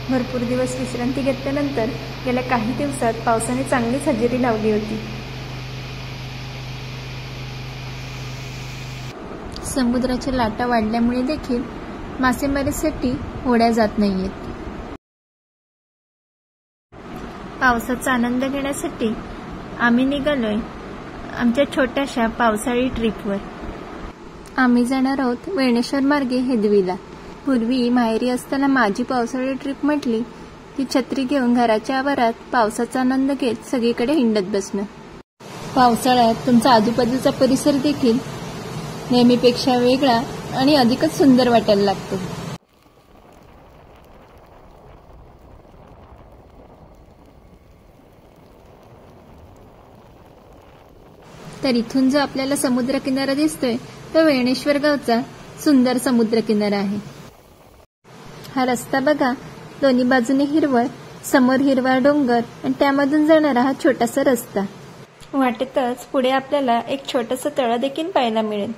भरपूर दिवस विश्रांती घेतल्यानंतर गेल्या काही दिवसात पावसाने चांगलीच हजेरी लावली होती. समुद्राच्या लाटा वाढल्यामुळे देखील मासेमारीसाठी होड्या जात नाहीयेत. पावसाचा आनंद घेण्यासाठी आम्ही निघालोय आमच्या छोट्याशा पावसाळी ट्रिपवर. आम्ही जाणार आहोत वेणेश्वर मार्गे हेदवीला. पूर्वी माहेरी असताना माझी पावसाळी ट्रिप म्हटली की छत्री घेऊन घराच्या आवारात पावसाचा आनंद घेत सगळीकडे हिंडत बसणं. पावसाळ्यात तुमचा आजूबाजूचा परिसर देखील नेहमीपेक्षा वेगळा आणि अधिकच सुंदर वाटायला लागतो. तर इथून जो आपल्याला समुद्रकिनारा दिसतोय तो वेणेश्वर गावचा सुंदर समुद्रकिनारा आहे. हा रस्ता बघा, दोन्ही बाजूने हिरवळ, समोर हिरवा डोंगर आणि त्यामधून जाणारा हा छोटासा रस्ता. वाटेतच पुढे आपल्याला एक छोटंसं तळं देखील पाहायला मिळेल.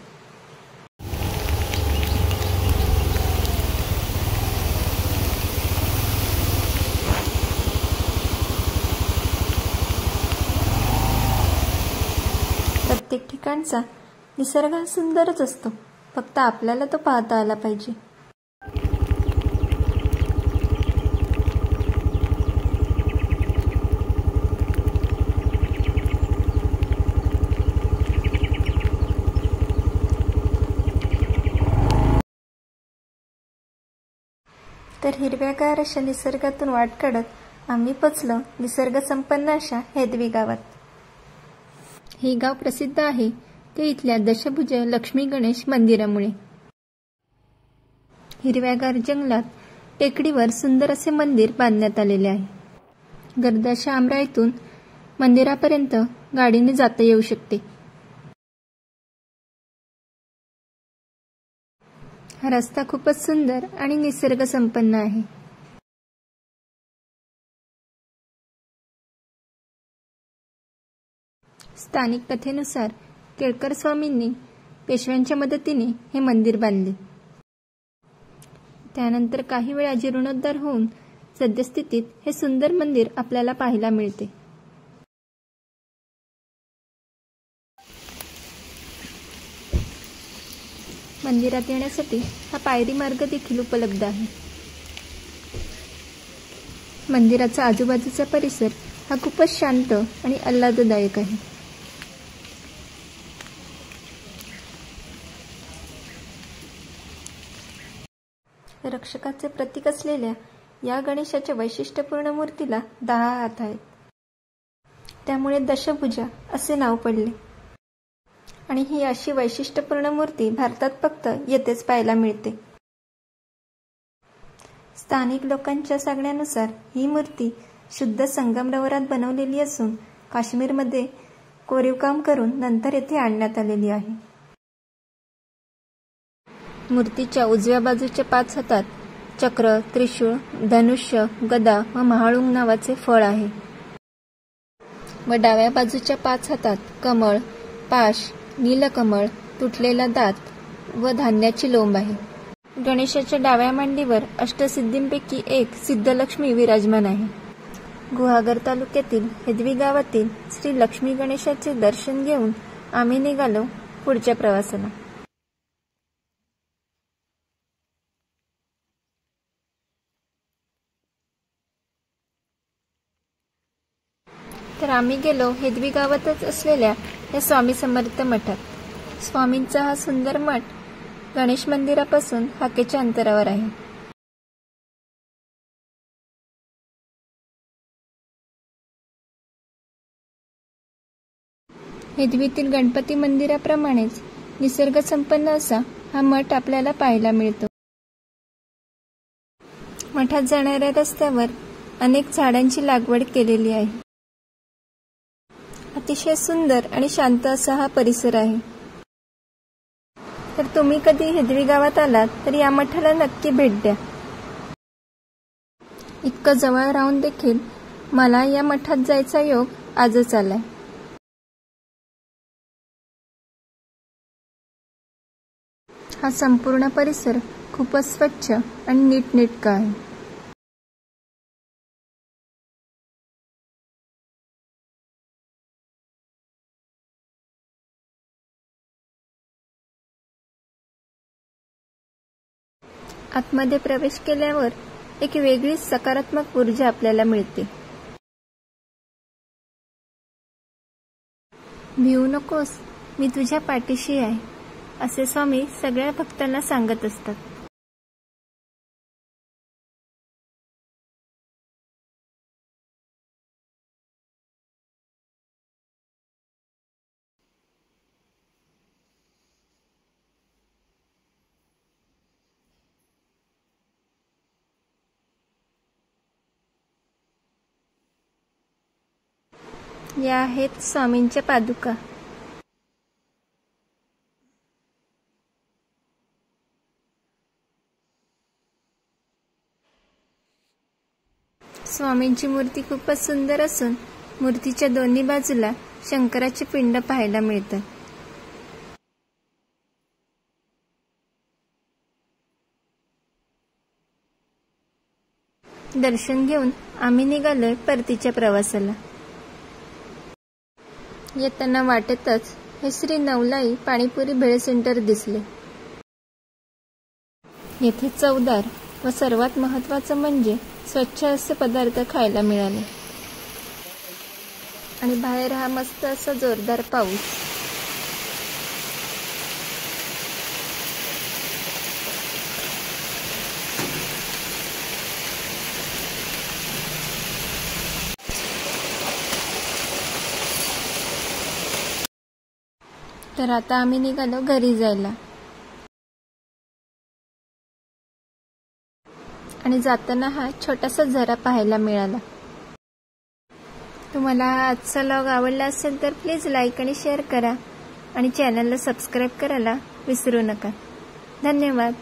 प्रत्येक ठिकाणचा निसर्ग हा सुंदरच असतो, फक्त आपल्याला तो पाहता आला पाहिजे. तर हिरव्यागार अशा निसर्गातून वाट काढत आम्ही पोचलो निसर्ग संपन्न अशा हेदवी गावात. हे गाव प्रसिद्ध आहे ते इथल्या दशभुज लक्ष्मी गणेश मंदिरामुळे. हिरव्यागार जंगलात टेकडीवर सुंदर असे मंदिर बांधण्यात आलेले आहे. गर्द अशा आमराईतून मंदिरापर्यंत गाडीने जाता येऊ शकते. हा रस्ता खूपच सुंदर आणि निसर्ग संपन्न आहे. स्थानिक कथेनुसार केळकर स्वामींनी पेशव्यांच्या मदतीने हे मंदिर बांधले. त्यानंतर काही वेळा जीर्णोद्धार होऊन सद्यस्थितीत हे सुंदर मंदिर आपल्याला पाहायला मिळते. मंदिरात येण्यासाठी हा पायरी मार्ग देखील उपलब्ध आहे. मंदिराचा आजूबाजूचा परिसर हा खूपच शांत आणि आल्हाददायक आहे. रक्षकाचे प्रतीक असलेल्या या गणेशाच्या वैशिष्ट्यपूर्ण मूर्तीला 10 हात आहेत. त्यामुळे दशभुजा असे नाव पडले. आणि ही अशी वैशिष्ट्यपूर्ण मूर्ती भारतात फक्त येथेच पाहायला मिळते. स्थानिक लोकांच्या सांगण्यानुसार ही मूर्ती शुद्ध संगमरवरात बनवलेली असून काश्मीरमध्ये कोरीवकाम करून नंतर येथे आणण्यात आलेली आहे. मूर्तीच्या उजव्या बाजूच्या 5 हातात चक्र, त्रिशूळ, धनुष्य, गदा व महाळुंग नावाचे फळ आहे व डाव्या बाजूच्या 5 हातात कमळ, पाश, नीलकमळ, तुटलेला दात व धान्याची लोंब आहे. गणेशाच्या डाव्या मांडीवर अष्टसिद्धींपैकी एक सिद्धलक्ष्मी विराजमान आहे. गुहागर तालुक्यातील हेदवी गावातील श्री लक्ष्मी गणेशाचे दर्शन घेऊन आम्ही निघालो पुढच्या प्रवासाला. तर आम्ही गेलो हेदवी गावातच असलेल्या या स्वामी समर्थ मठात. स्वामींचा हा सुंदर मठ गणेश मंदिरापासून हाकेच्या अंतरावर आहे. हेदवीतील गणपती मंदिराप्रमाणेच निसर्ग संपन्न असा हा मठ आपल्याला पाहायला मिळतो. मठात जाणाऱ्या रस्त्यावर अनेक झाडांची लागवड केलेली आहे. अतिशय सुंदर आणि शांत असा हा परिसर आहे. तर तुम्ही कधी हेदवी गावात आलात तर या मठाला नक्की भेट द्या. इतकं जवळ राहून देखील मला या मठात जायचा योग आजच आलाय. हा संपूर्ण परिसर खूपच स्वच्छ आणि नीटनेटका आहे. आतमध्ये प्रवेश केल्यावर एक वेगळीच सकारात्मक ऊर्जा आपल्याला मिळते. भिवू नकोस, मी तुझ्या पाठीशी आहे, असे स्वामी सगळ्या भक्तांना सांगत असतात. या आहेत स्वामींच्या पादुका. स्वामींची मूर्ती खूपच सुंदर असून मूर्तीच्या दोन्ही बाजूला शंकराचे पिंड पाहायला मिळतात. दर्शन घेऊन आम्ही निघालोय परतीच्या प्रवासाला. येताना वाटेतच हे श्री नवलाई पाणीपुरी भेळ सेंटर दिसले. येथे चवदार व सर्वात महत्त्वाचं म्हणजे स्वच्छ असे पदार्थ खायला मिळाले. आणि बाहेर हा मस्त असा जोरदार पाऊस. तर आता आम्ही निघालो घरी जायला. आणि जाताना हा छोटासा झरा पाहायला मिळाला. तुम्हाला हा आजचा व्लॉग आवडला असेल तर प्लीज लाईक आणि शेअर करा आणि चॅनलला सबस्क्राईब करायला विसरू नका. धन्यवाद.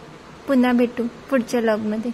पुन्हा भेटू पुढच्या व्लॉगमध्ये.